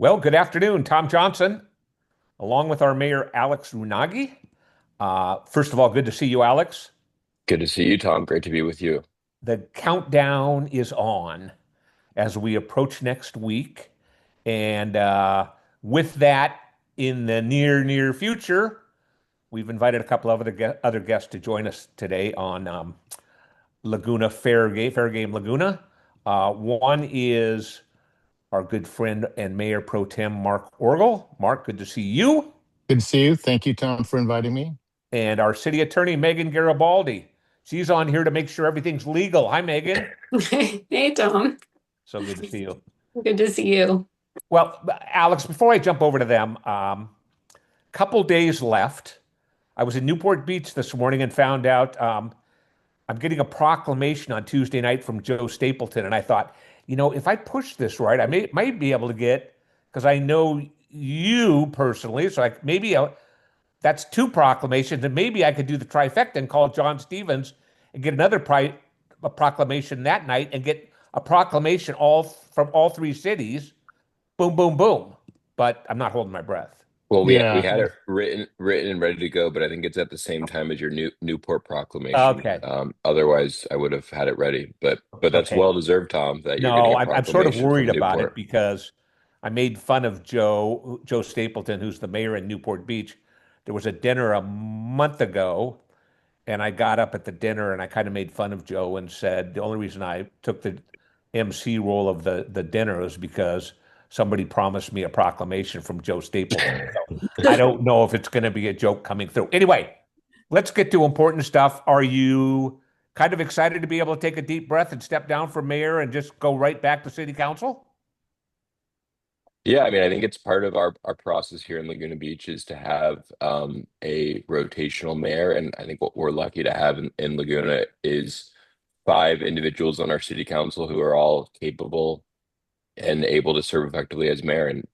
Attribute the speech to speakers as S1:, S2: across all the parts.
S1: Well, good afternoon, Tom Johnson, along with our mayor, Alex Rounaghi. First of all, good to see you, Alex.
S2: Good to see you, Tom. Great to be with you.
S1: The countdown is on as we approach next week. And with that, in the near future, we've invited a couple of other guests to join us today on Laguna Fair Game Laguna. One is our good friend and Mayor Pro Tem Mark Orgel. Mark, good to see you.
S3: Good to see you. Thank you, Tom, for inviting me.
S1: And our city attorney, Megan Garibaldi. She's on here to make sure everything's legal. Hi, Megan.
S4: Hey, Tom.
S1: So good to see you.
S4: Good to see you.
S1: Well, Alex, before I jump over to them, couple days left. I was in Newport Beach this morning and found out I'm getting a proclamation on Tuesday night from Joe Stapleton. And I thought, if I push this right, might be able to get, because I know you personally, so that's two proclamations, and maybe I could do the trifecta and call John Stevens and get a proclamation that night and get a proclamation all from all three cities. Boom, boom, boom. But I'm not holding my breath.
S2: Well, we
S3: Yeah.
S2: had it written and ready to go, but I think it's at the same time as your Newport proclamation.
S1: Okay.
S2: Otherwise, I would have had it ready. But that's
S1: Okay.
S2: well deserved, Tom, that you're getting
S1: No,
S2: a
S1: I'm sort of
S2: proclamation
S1: worried
S2: from
S1: about it
S2: Newport.
S1: because I made fun of Joe Stapleton, who's the mayor in Newport Beach. There was a dinner a month ago, and I got up at the dinner and I kind of made fun of Joe and said the only reason I took the MC role of the dinner was because somebody promised me a proclamation from Joe Stapleton. So I don't know if it's going to be a joke coming through. Anyway, let's get to important stuff. Are you kind of excited to be able to take a deep breath and step down from mayor and just go right back to city council?
S2: Yeah, I mean, I think it's part of our process here in Laguna Beach is to have a rotational mayor, and I think what we're lucky to have in Laguna is five individuals on our city council who are all capable and able to serve effectively as mayor. And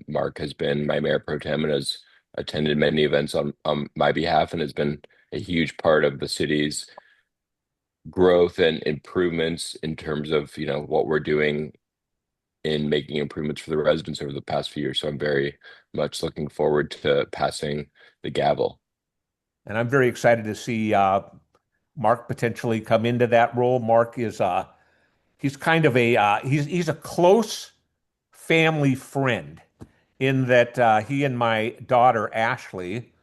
S2: Mark has been my mayor pro tem and has attended many events on my behalf and has been a huge part of the city's growth and improvements in terms of what we're doing in making improvements for the residents over the past few years. So I'm very much looking forward to passing the gavel.
S1: And I'm very excited to see Mark potentially come into that role. Mark is he's kind of he's a close family friend in that he and my daughter Ashley,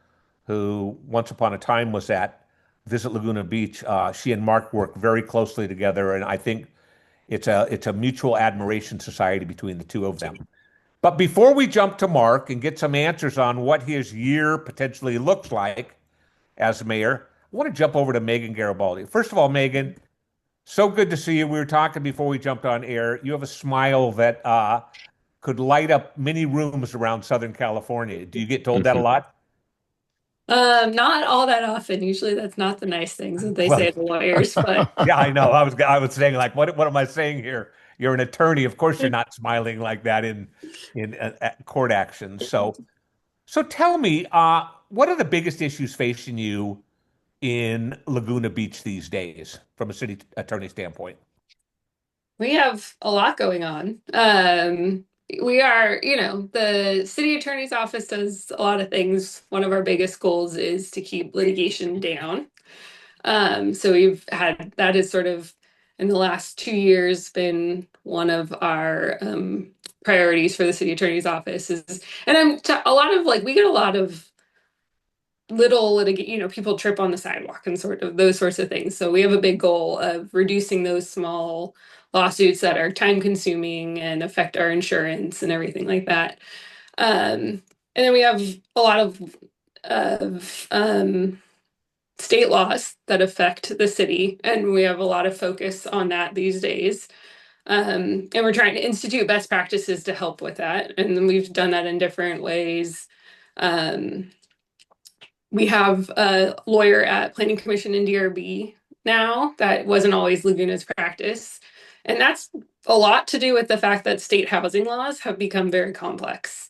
S1: who once upon a time was at Visit Laguna Beach, she and Mark work very closely together, and I think it's a mutual admiration society between the two of them. But before we jump to Mark and get some answers on what his year potentially looks like as mayor, I want to jump over to Megan Garibaldi. First of all, Megan, so good to see you. We were talking before we jumped on air. You have a smile that could light up many rooms around Southern California. Do you get told that a lot?
S4: Not all that often. Usually that's not the nice things that they say
S1: Well,
S4: to lawyers, but
S1: yeah, I know. I was saying like, what am I saying here? You're an attorney. Of course, you're not smiling like that in court actions. So tell me, what are the biggest issues facing you in Laguna Beach these days from a city attorney standpoint?
S4: we have a lot going on. We are, the city attorney's office does a lot of things. One of our biggest goals is to keep litigation down. So we've had that is sort of in the last 2 years been one of our priorities for the city attorney's office is, and a lot of like we get a lot of people trip on the sidewalk and sort of those sorts of things. So we have a big goal of reducing those small lawsuits that are time consuming and affect our insurance and everything like that. And then we have a lot of state laws that affect the city, and we have a lot of focus on that these days. And we're trying to institute best practices to help with that, and then we've done that in different ways. Um, we have a lawyer at Planning Commission in DRB now that wasn't always Laguna's practice. And that's a lot to do with the fact that state housing laws have become very complex.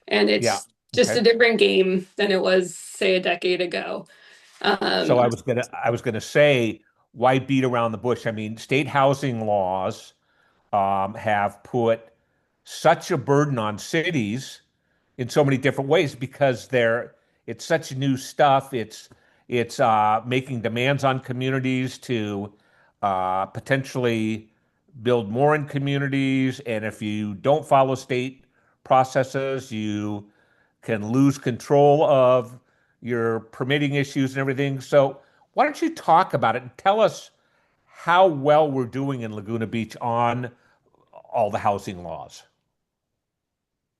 S4: And
S1: Yeah.
S4: it's just
S1: Okay.
S4: a different game than it was, say, a decade ago.
S1: So I
S4: Um,
S1: was gonna say, why beat around the bush? I mean, state housing laws have put such a burden on cities in so many different ways because it's such new stuff. It's making demands on communities to potentially build more in communities, and if you don't follow state processes, you can lose control of your permitting issues and everything. So why don't you talk about it and tell us how well we're doing in Laguna Beach on all the housing laws?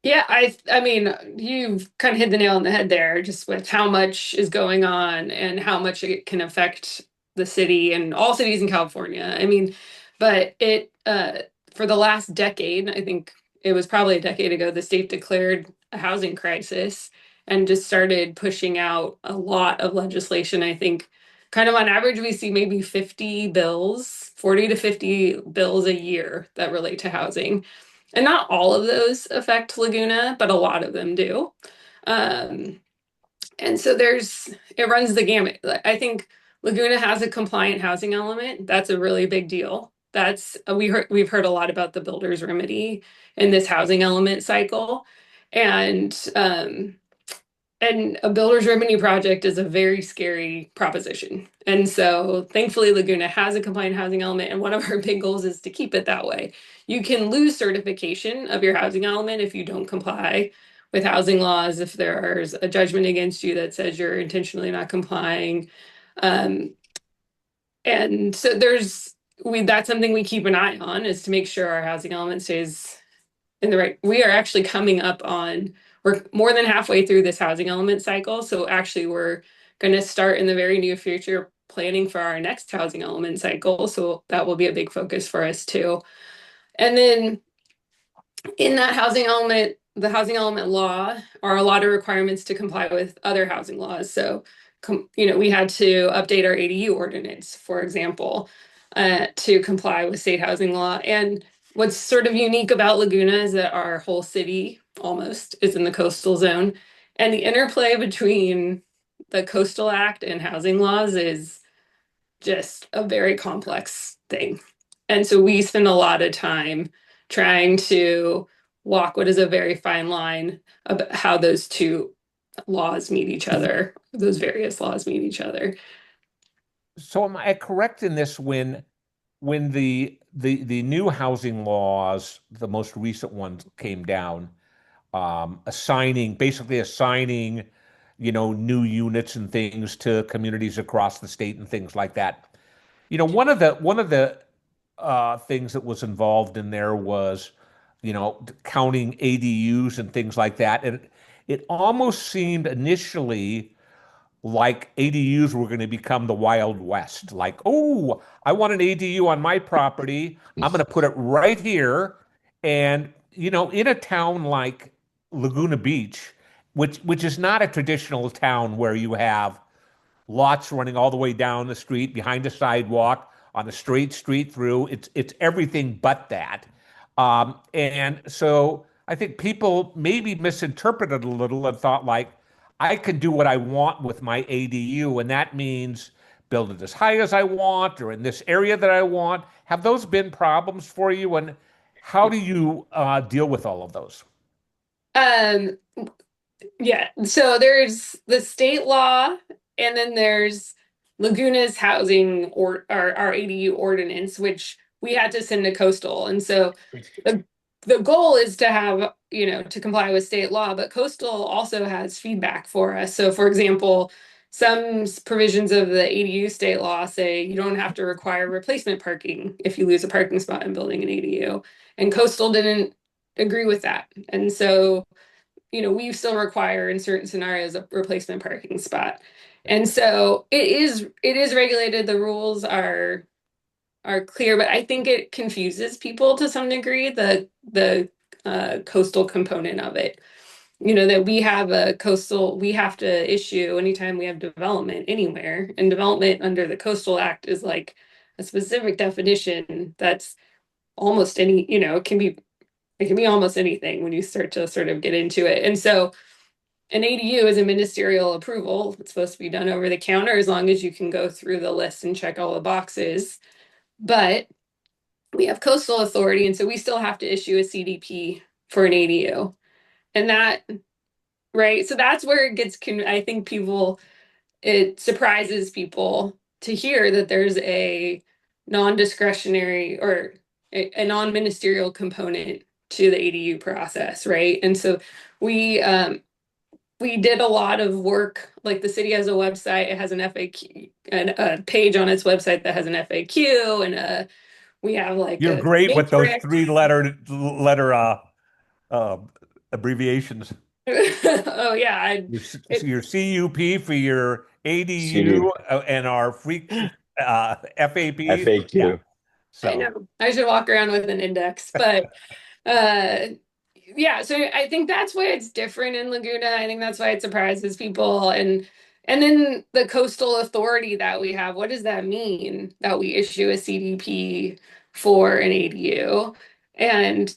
S4: Yeah, I mean, you've kind of hit the nail on the head there, just with how much is going on and how much it can affect the city and all cities in California. I mean, but it for the last decade, I think it was probably a decade ago, the state declared a housing crisis and just started pushing out a lot of legislation. I think kind of on average, we see maybe 50 bills, 40 to 50 bills a year that relate to housing. And not all of those affect Laguna, but a lot of them do. Um, and so it runs the gamut. I think Laguna has a compliant housing element. That's a really big deal. We've heard a lot about the builder's remedy in this housing element cycle. And and a builder's remedy project is a very scary proposition. And so thankfully, Laguna has a compliant housing element. And one of our big goals is to keep it that way. You can lose certification of your housing element if you don't comply with housing laws, if there's a judgment against you that says you're intentionally not complying. Um, and so that's something we keep an eye on, is to make sure our housing element stays in the right. We are actually we're more than halfway through this housing element cycle. So actually we're going to start in the very near future planning for our next housing element cycle. So that will be a big focus for us too. And then in that housing element, the housing element law are a lot of requirements to comply with other housing laws. So, we had to update our ADU ordinance, for example, to comply with state housing law. And what's sort of unique about Laguna is that our whole city almost is in the coastal zone. And the interplay between the Coastal Act and housing laws is just a very complex thing. And so we spend a lot of time trying to walk what is a very fine line about how those two laws meet each other, those various laws meet each other.
S1: So am I correct in this when the new housing laws, the most recent ones came down, basically assigning, new units and things to communities across the state and things like that. One of the things that was involved in there was, counting ADUs and things like that. And it almost seemed initially like ADUs were going to become the Wild West. Like, oh, I want an ADU on my property. I'm going to put it right here. And, in a town like Laguna Beach, which is not a traditional town where you have lots running all the way down the street, behind a sidewalk, on a straight street through. It's everything but that. And so I think people maybe misinterpreted a little and thought like, I can do what I want with my ADU, and that means build it as high as I want or in this area that I want. Have those been problems for you, and how do you deal with all of those?
S4: Um, yeah, so there's the state law, and then there's Laguna's housing or our ADU ordinance, which we had to send to coastal. And so the the goal is to have, to comply with state law, but coastal also has feedback for us. So for example, some provisions of the ADU state law say you don't have to require replacement parking if you lose a parking spot in building an ADU. And coastal didn't agree with that. And so we still require in certain scenarios a replacement parking spot. And so it is regulated. The rules are clear, but I think it confuses people to some degree, the coastal component of it. That we have to issue anytime we have development anywhere, and development under the Coastal Act is like a specific definition that's almost any, it can be almost anything when you start to sort of get into it. And so an ADU is a ministerial approval. It's supposed to be done over the counter as long as you can go through the list and check all the boxes. But we have coastal authority, and so we still have to issue a CDP for an ADU. And that, right? So that's where it gets, I think it surprises people to hear that there's a non-discretionary or a non-ministerial component to the ADU process, right? And so we we did a lot of work. Like the city has a website, it has an FAQ, and a page on its website that has an FAQ, and we have like
S1: You're
S4: a
S1: great with those
S4: matrix.
S1: three letter uh, abbreviations.
S4: Oh yeah,
S1: Your CUP for your
S2: CU,
S1: ADU and our freak FAP. Yeah.
S2: FAQ.
S4: I
S1: So
S4: know I should walk around with an index, but uh yeah, so I think that's why it's different in Laguna. I think that's why it surprises people. And then the coastal authority that we have, what does that mean that we issue a CDP for an ADU? And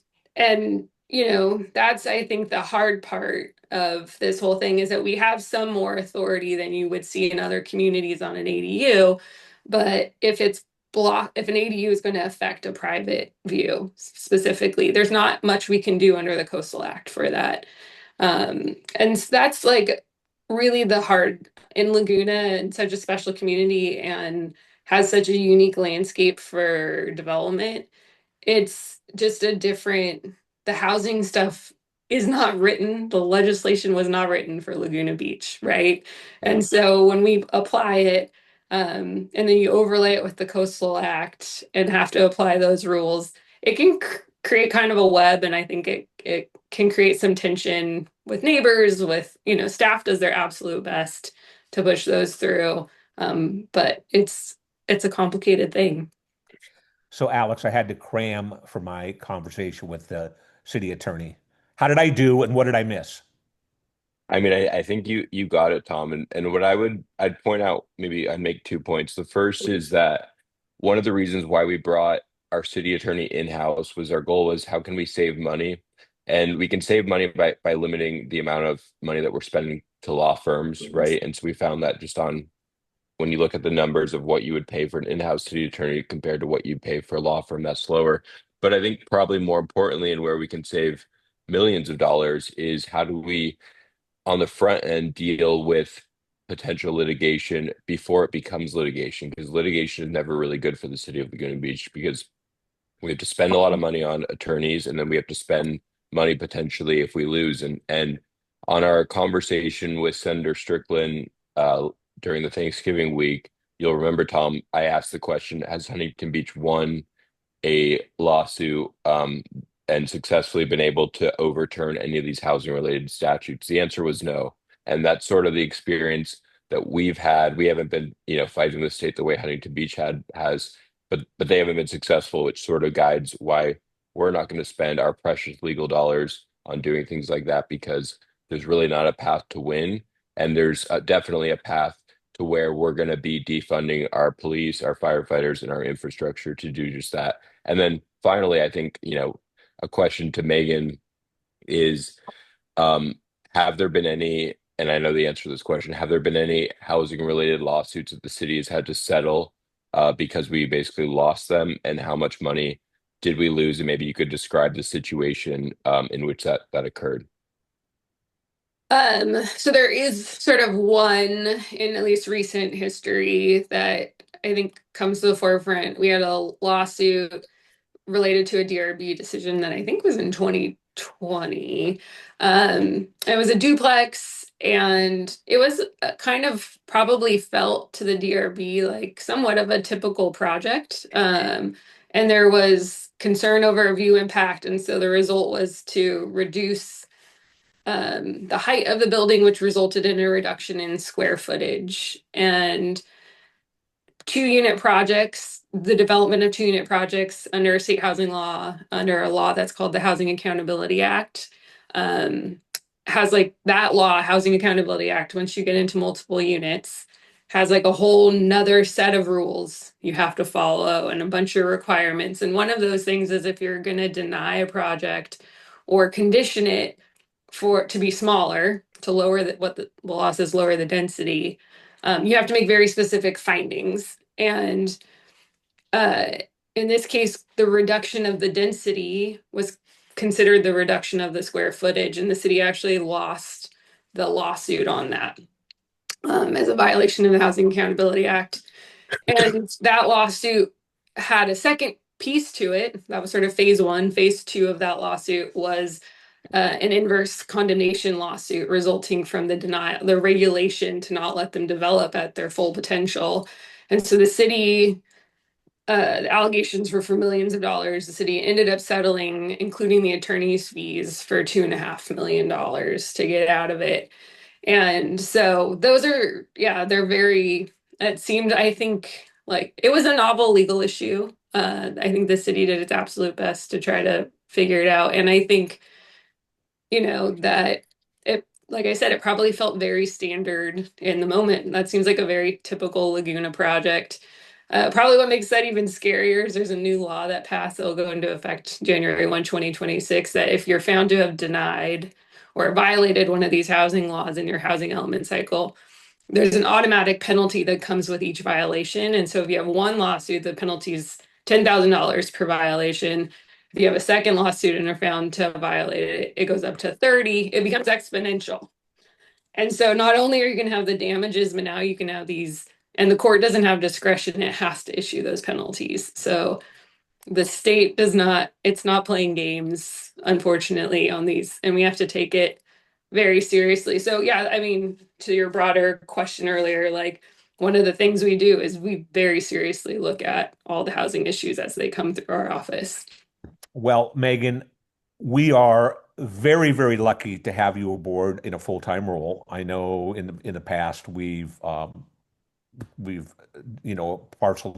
S4: that's I think the hard part of this whole thing is that we have some more authority than you would see in other communities on an ADU. But if an ADU is going to affect a private view specifically, there's not much we can do under the Coastal Act for that. And so that's like really the hard in Laguna and such a special community and has such a unique landscape for development. It's just the housing stuff is not written, the legislation was not written for Laguna Beach, right?
S2: Yeah.
S4: And so when we apply it, and then you overlay it with the Coastal Act and have to apply those rules, it can create kind of a web, and I think it can create some tension with neighbors, with, staff does their absolute best to push those through. But it's a complicated thing.
S1: so Alex, I had to cram for my conversation with the city attorney. How did I do and what did I miss?
S2: I mean, I think you got it, Tom. And what I'd point out, maybe I'd make 2 points. The first is that one of the reasons why we brought our city attorney in-house was our goal was how can we save money? And we can save money by limiting the amount of money that we're spending to law firms, right? And so we found that just on when you look at the numbers of what you would pay for an in-house city attorney compared to what you pay for a law firm, that's lower. But I think probably more importantly, and where we can save millions of dollars is how do we on the front end deal with potential litigation before it becomes litigation, because litigation is never really good for the city of Laguna Beach because we have to spend a lot of money on attorneys and then we have to spend money potentially if we lose. And on our conversation with Senator Strickland during the Thanksgiving week, you'll remember, Tom, I asked the question, has Huntington Beach won a lawsuit and successfully been able to overturn any of these housing related statutes? The answer was no. And that's sort of the experience that we've had. We haven't been, fighting the state the way Huntington Beach has, but they haven't been successful, which sort of guides why we're not going to spend our precious legal dollars on doing things like that because there's really not a path to win. And there's definitely a path to where we're going to be defunding our police, our firefighters, and our infrastructure to do just that. And then finally, I think, a question to Megan is, um, have there been any, and I know the answer to this question, have there been any housing related lawsuits that the city has had to settle because we basically lost them? And how much money did we lose? And maybe you could describe the situation in which that occurred.
S4: So there is sort of one in at least recent history that I think comes to the forefront. We had a lawsuit related to a DRB decision that I think was in 2020. It was a duplex, and it was kind of probably felt to the DRB like somewhat of a typical project. And there was concern over view impact, and so the result was to reduce the height of the building, which resulted in a reduction in square footage. And two-unit projects, the development of two-unit projects under state housing law, under a law that's called the Housing Accountability Act, has like that law, Housing Accountability Act, once you get into multiple units, has like a whole nother set of rules you have to follow and a bunch of requirements. And one of those things is if you're going to deny a project or condition it for it to be smaller, to lower what the law says, lower the density, you have to make very specific findings. And uh, in this case, the reduction of the density was considered the reduction of the square footage, and the city actually lost the lawsuit on that as a violation of the Housing Accountability Act. And that lawsuit had a second piece to it. That was sort of phase one. Phase two of that lawsuit was an inverse condemnation lawsuit resulting from the regulation to not let them develop at their full potential. And so the city, the allegations were for millions of dollars. The city ended up settling, including the attorney's fees, for $2.5 million to get out of it. And so those are, yeah, they're very, it seemed, I think, like it was a novel legal issue. I think the city did its absolute best to try to figure it out. And I think, that it, like I said, it probably felt very standard in the moment. That seems like a very typical Laguna project. Probably what makes that even scarier is there's a new law that passed that will go into effect January 1, 2026, that if you're found to have denied or violated one of these housing laws in your housing element cycle, there's an automatic penalty that comes with each violation. And so if you have one lawsuit, the penalty is $10,000 per violation. If you have a second lawsuit and are found to have violated it, it goes up to 30. It becomes exponential. And so not only are you going to have the damages, but now you can have these, and the court doesn't have discretion. It has to issue those penalties. So the state does not, it's not playing games, unfortunately, on these, and we have to take it very seriously. So yeah, I mean, to your broader question earlier, like one of the things we do is we very seriously look at all the housing issues as they come through our office.
S1: Well, Megan, we are very, very lucky to have you aboard in a full-time role. I know in the past we've parceled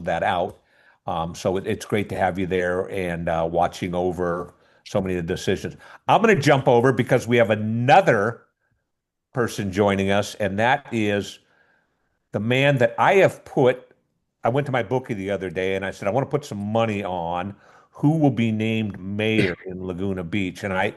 S1: that out. So it's great to have you there and watching over so many of the decisions. I'm going to jump over because we have another person joining us, and that is the man that I have put. I went to my bookie the other day and I said, I want to put some money on who will be named mayor in Laguna Beach. And I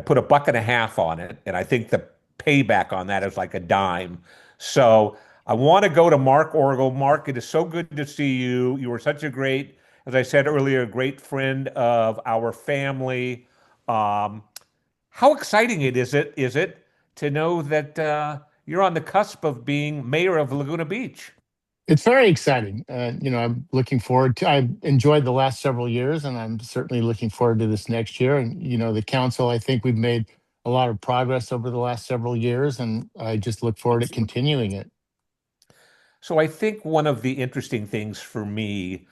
S1: put $1.50 on it. And I think the payback on that is like a dime. So I want to go to Mark Orgel. Mark, it is so good to see you. You were such a great, as I said earlier, a great friend of our family. How exciting is it to know that you're on the cusp of being mayor of Laguna Beach?
S3: It's very exciting. I'm looking forward to, I've enjoyed the last several years, and I'm certainly looking forward to this next year. And, the council, I think we've made a lot of progress over the last several years, and I just look forward to continuing it.
S1: So I think one of the interesting things for me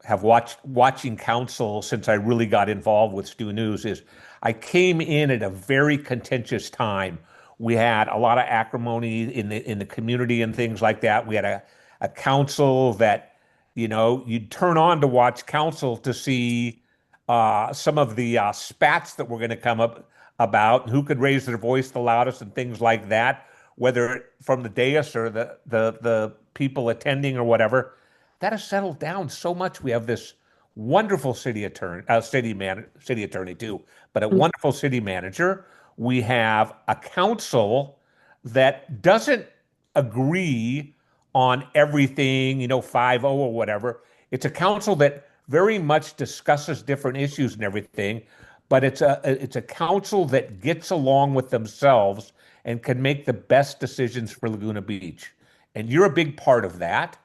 S1: have watching council since I really got involved with Stu News is I came in at a very contentious time. We had a lot of acrimony in the community and things like that. We had a council that, you'd turn on to watch council to see some of the spats that were going to come up about who could raise their voice the loudest and things like that, whether from the dais or the people attending or whatever. That has settled down so much. We have this wonderful city attorney, city attorney too, but a wonderful city manager. We have a council that doesn't agree on everything, 5-0 or whatever. It's a council that very much discusses different issues and everything, but it's a council that gets along with themselves and can make the best decisions for Laguna Beach. And you're a big part of that.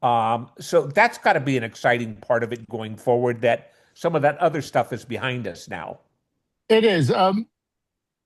S1: So that's got to be an exciting part of it going forward, that some of that other stuff is behind us now.
S3: It is.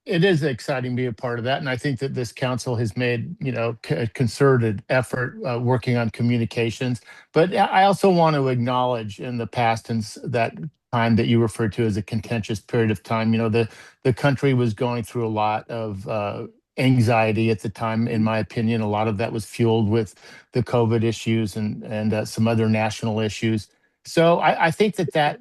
S3: It is exciting to be a part of that, and I think that this council has made a concerted effort working on communications. But I also want to acknowledge in the past and that time that you referred to as a contentious period of time. The country was going through a lot of anxiety at the time. In my opinion, a lot of that was fueled with the COVID issues and some other national issues. So I think that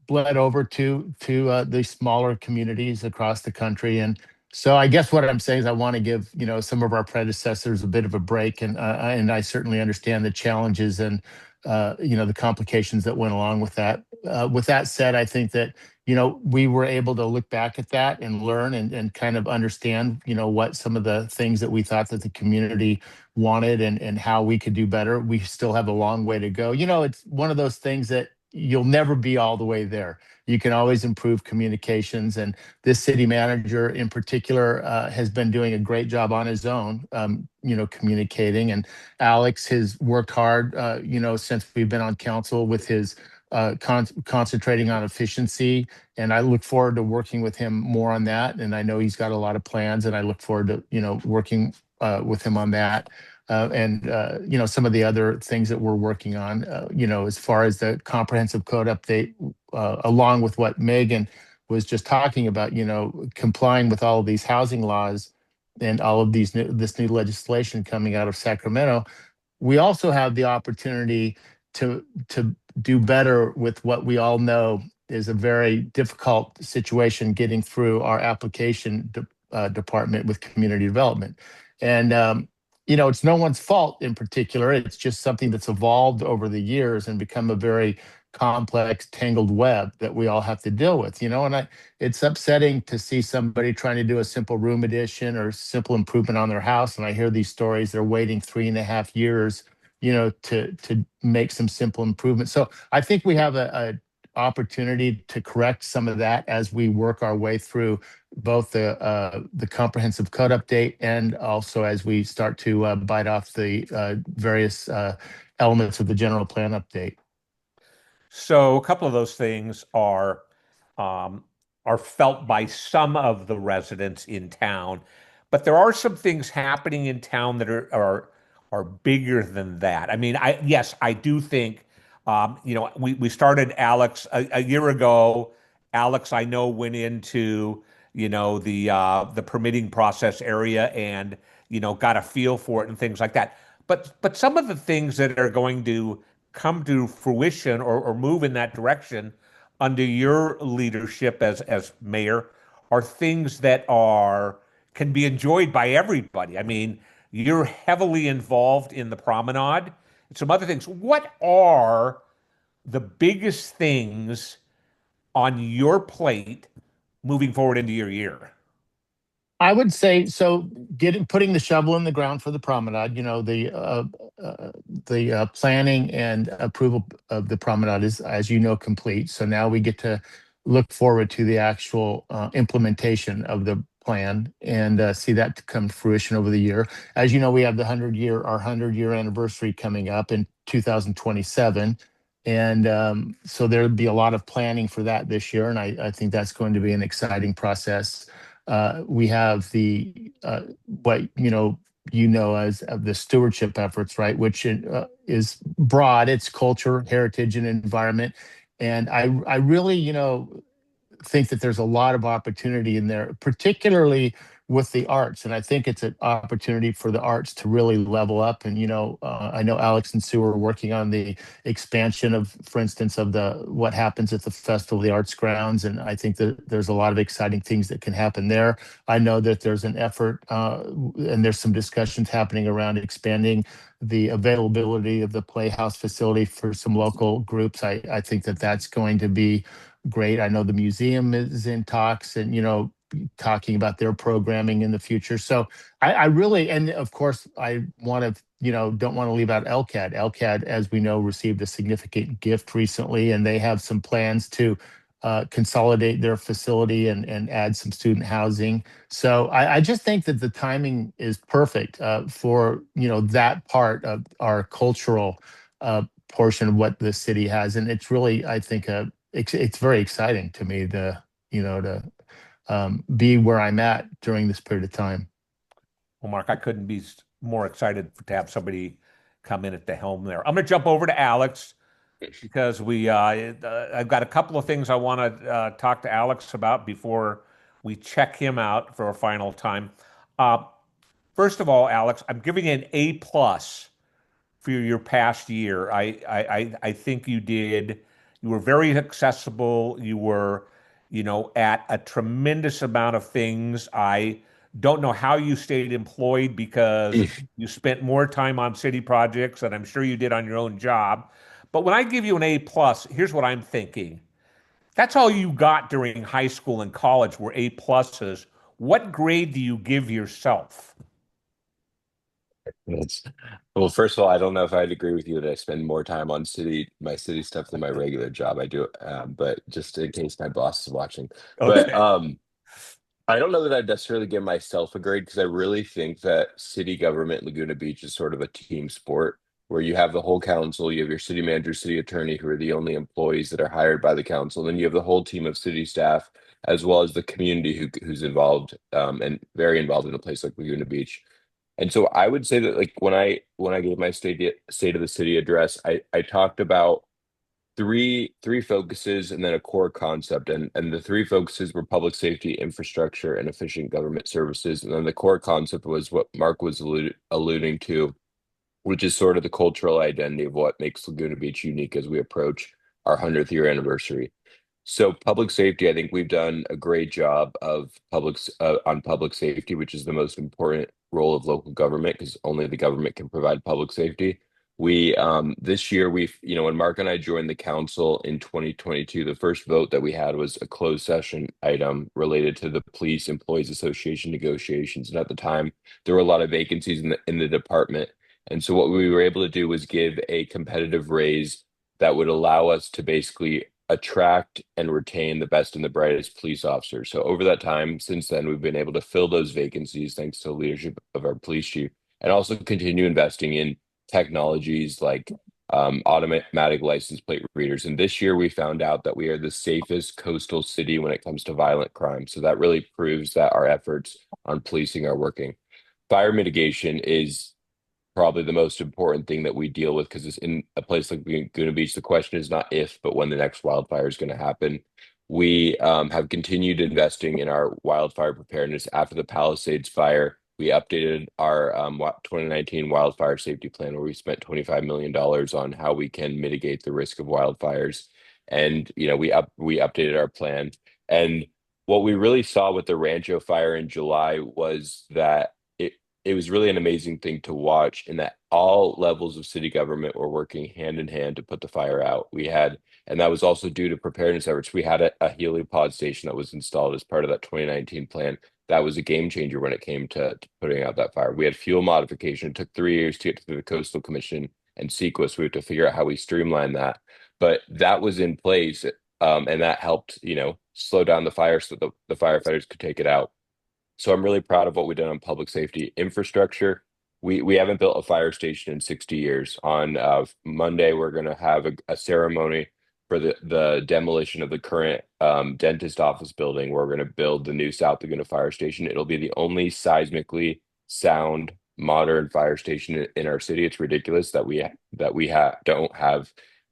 S3: bled over to the smaller communities across the country. And so I guess what I'm saying is I want to give some of our predecessors a bit of a break, and I certainly understand the challenges and the complications that went along with that. With that said, I think that we were able to look back at that and learn and kind of understand what some of the things that we thought that the community wanted and how we could do better. We still have a long way to go. It's one of those things that you'll never be all the way there. You can always improve communications, and this city manager in particular has been doing a great job on his own, communicating. And Alex has worked hard, since we've been on council with his concentrating on efficiency. And I look forward to working with him more on that. And I know he's got a lot of plans, and I look forward to, working with him on that. And some of the other things that we're working on, as far as the comprehensive code update, along with what Megan was just talking about, complying with all of these housing laws and all of this new legislation coming out of Sacramento. We also have the opportunity to do better with what we all know is a very difficult situation getting through our application department with community development. And it's no one's fault in particular. It's just something that's evolved over the years and become a very complex, tangled web that we all have to deal with. And it's upsetting to see somebody trying to do a simple room addition or simple improvement on their house. And I hear these stories, they're waiting 3.5 years, to make some simple improvements. So I think we have a opportunity to correct some of that as we work our way through both the comprehensive code update, and also as we start to bite off the various elements of the general plan update.
S1: So a couple of those things are felt by some of the residents in town, but there are some things happening in town that are bigger than that. I mean, yes, I do think we started Alex a year ago. Alex, I know, went into the permitting process area and got a feel for it and things like that. But some of the things that are going to come to fruition or move in that direction under your leadership as mayor are things that can be enjoyed by everybody. I mean, you're heavily involved in the promenade and some other things. What are the biggest things on your plate moving forward into your year?
S3: I would say so. Putting the shovel in the ground for the promenade. The planning and approval of the promenade is, as you know, complete. So now we get to look forward to the actual implementation of the plan and see that to come to fruition over the year. As you know, we have our 100-year anniversary coming up in 2027. And so there'll be a lot of planning for that this year. And I think that's going to be an exciting process. We have the what as of the stewardship efforts, right? Which is broad. It's culture, heritage, and environment. And I really think that there's a lot of opportunity in there, particularly with the arts. And I think it's an opportunity for the arts to really level up. And I know Alex and Sue are working on the expansion of, for instance, of what happens at the Festival of the Arts grounds. And I think that there's a lot of exciting things that can happen there. I know that there's an effort and there's some discussions happening around expanding the availability of the Playhouse facility for some local groups. I think that that's going to be great. I know the museum is in talks and, talking about their programming in the future. So I really, and of course, I want to, don't want to leave out LCAD. LCAD, as we know, received a significant gift recently, and they have some plans to consolidate their facility and add some student housing. So I just think that the timing is perfect for, that part of our cultural portion of what the city has. And it's really, I think, it's very exciting to me to be where I'm at during this period of time.
S1: Well, Mark, I couldn't be more excited to have somebody come in at the helm there. I'm going to jump over to Alex because I've got a couple of things I want to talk to Alex about before we check him out for a final time. Uh, First of all, Alex, I'm giving an A plus for your past year. I think you were very accessible. You were, at a tremendous amount of things. I don't know how you stayed employed because you spent more time on city projects than I'm sure you did on your own job. But when I give you an A plus, here's what I'm thinking. That's all you got during high school and college were A pluses. What grade do you give yourself?
S2: That's well, first of all, I don't know if I'd agree with you that I spend more time on my city stuff than my regular job. I do, but just in case my boss is watching. But
S1: Okay.
S2: I don't know that I'd necessarily give myself a grade because I really think that city government in Laguna Beach is sort of a team sport where you have the whole council, you have your city manager, city attorney, who are the only employees that are hired by the council. Then you have the whole team of city staff, as well as the community who's involved and very involved in a place like Laguna Beach. And so I would say that like when I gave my state of the city address, I talked about three focuses and then a core concept. And the three focuses were public safety, infrastructure, and efficient government services. And then the core concept was what Mark was alluding to, which is sort of the cultural identity of what makes Laguna Beach unique as we approach our 100th year anniversary. So public safety, I think we've done a great job of on public safety, which is the most important role of local government because only the government can provide public safety. We this year when Mark and I joined the council in 2022, the first vote that we had was a closed session item related to the Police Employees Association negotiations. And at the time, there were a lot of vacancies in the department. And so what we were able to do was give a competitive raise that would allow us to basically attract and retain the best and the brightest police officers. So over that time, since then, we've been able to fill those vacancies thanks to the leadership of our police chief, and also continue investing in technologies like automatic license plate readers. And this year, we found out that we are the safest coastal city when it comes to violent crime. So that really proves that our efforts on policing are working. Fire mitigation is probably the most important thing that we deal with because it's in a place like Laguna Beach. The question is not if, but when the next wildfire is going to happen. We have continued investing in our wildfire preparedness after the Palisades fire. We updated our 2019 wildfire safety plan where we spent $25 million on how we can mitigate the risk of wildfires. And, we updated our plan. And what we really saw with the Rancho fire in July was that it was really an amazing thing to watch in that all levels of city government were working hand in hand to put the fire out. And that was also due to preparedness efforts. We had a heliopod station that was installed as part of that 2019 plan. That was a game changer when it came to putting out that fire. We had fuel modification. It took 3 years to get to the Coastal Commission and Sequest. We have to figure out how we streamline that. But that was in place, and that helped, slow down the fire so that the firefighters could take it out. So I'm really proud of what we've done on public safety infrastructure. We haven't built a fire station in 60 years. On Monday, we're going to have a ceremony for the demolition of the current dentist office building. Where we're going to build the new South Laguna Fire Station. It'll be the only seismically sound modern fire station in our city. It's ridiculous that don't have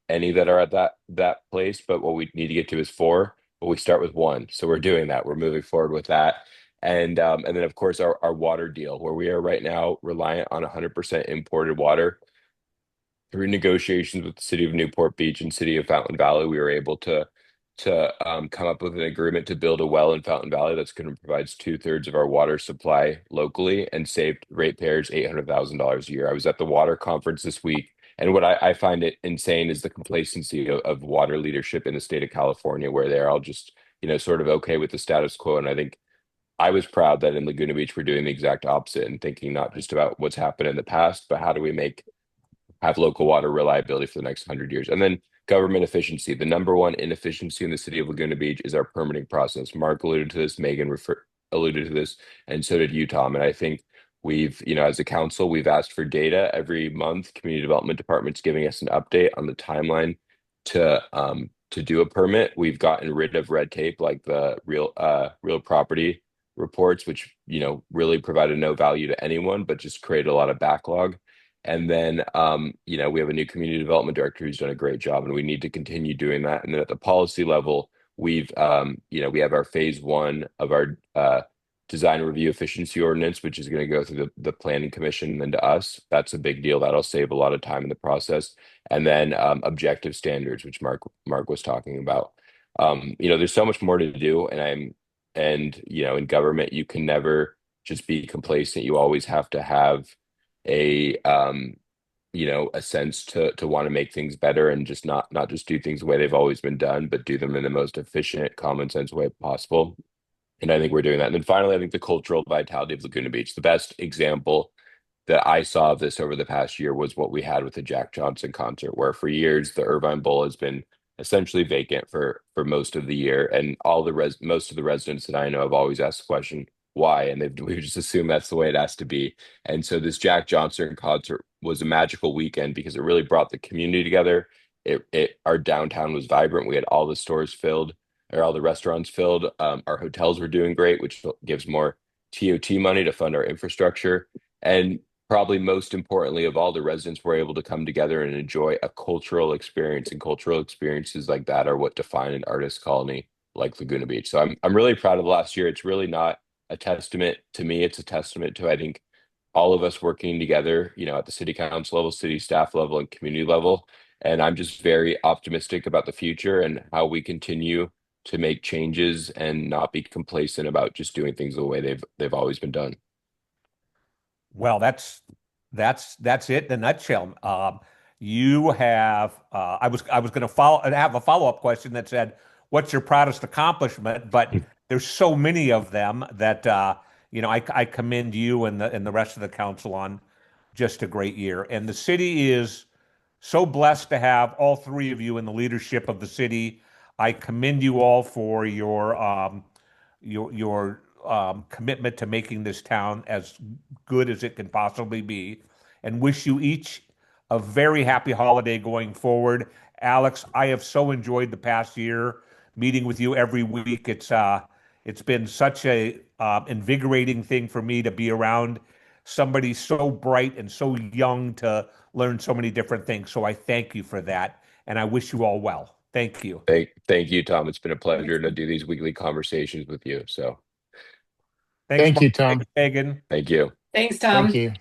S2: any that are at that place. But what we need to get to is four. But we start with one, so we're doing that. We're moving forward with that. And then of course our water deal, where we are right now reliant on 100% imported water. Through negotiations with the city of Newport Beach and city of Fountain Valley, we were able to come up with an agreement to build a well in Fountain Valley that's going to provide two-thirds of our water supply locally and saved ratepayers $800,000 a year. I was at the water conference this week, and what I find it insane is the complacency of water leadership in the state of California, where they're all just, sort of okay with the status quo. And I think I was proud that in Laguna Beach, we're doing the exact opposite and thinking not just about what's happened in the past, but how do we have local water reliability for the next 100 years. And then government efficiency. The number one inefficiency in the city of Laguna Beach is our permitting process. Mark alluded to this, alluded to this, and so did you, Tom. And I think as a council, we've asked for data every month. Community Development Department's giving us an update on the timeline to do a permit. We've gotten rid of red tape like the real property reports, which really provided no value to anyone, but just created a lot of backlog. And then we have a new community development director who's done a great job, and we need to continue doing that. And then at the policy level, we have our phase one of our design review efficiency ordinance, which is going to go through the planning commission and then to us. That's a big deal. That'll save a lot of time in the process. And then objective standards, which Mark was talking about. There's so much more to do, in government, you can never just be complacent. You always have to have a sense to want to make things better and just not just do things the way they've always been done, but do them in the most efficient, common sense way possible. And I think we're doing that. And then finally, I think the cultural vitality of Laguna Beach, the best example that I saw of this over the past year was what we had with the Jack Johnson concert, where for years the Irvine Bowl has been essentially vacant for most of the year, and most of the residents that I know have always asked the question why, and we just assume that's the way it has to be. And so this Jack Johnson concert was a magical weekend because it really brought the community together. It our downtown was vibrant. We had all the stores filled, or all the restaurants filled. Our hotels were doing great, which gives more TOT money to fund our infrastructure. And probably most importantly of all, the residents were able to come together and enjoy a cultural experience. And cultural experiences like that are what define an artist colony like Laguna Beach. So I'm really proud of last year. It's really not a testament to me. It's a testament to, I think, all of us working together, at the city council level, city staff level, and community level. And I'm just very optimistic about the future and how we continue to make changes and not be complacent about just doing things the way they've always been done.
S1: Well, that's it in a nutshell. You have I was going to have a follow-up question that said, "What's your proudest accomplishment?" But there's so many of them that I commend you and the rest of the council on just a great year. And the city is so blessed to have all three of you in the leadership of the city. I commend you all for your commitment to making this town as good as it can possibly be, and wish you each a very happy holiday going forward. Alex, I have so enjoyed the past year meeting with you every week. It's been such a invigorating thing for me to be around somebody so bright and so young to learn so many different things. So I thank you for that, and I wish you all well. Thank you.
S2: Thank you, Tom. It's been a pleasure to do these weekly conversations with you. So
S1: Thanks,
S3: Thank
S1: Mark.
S3: you, Tom.
S1: Thanks, Megan.
S2: thank you.
S4: Thanks,
S3: Thank
S4: Tom.
S3: you.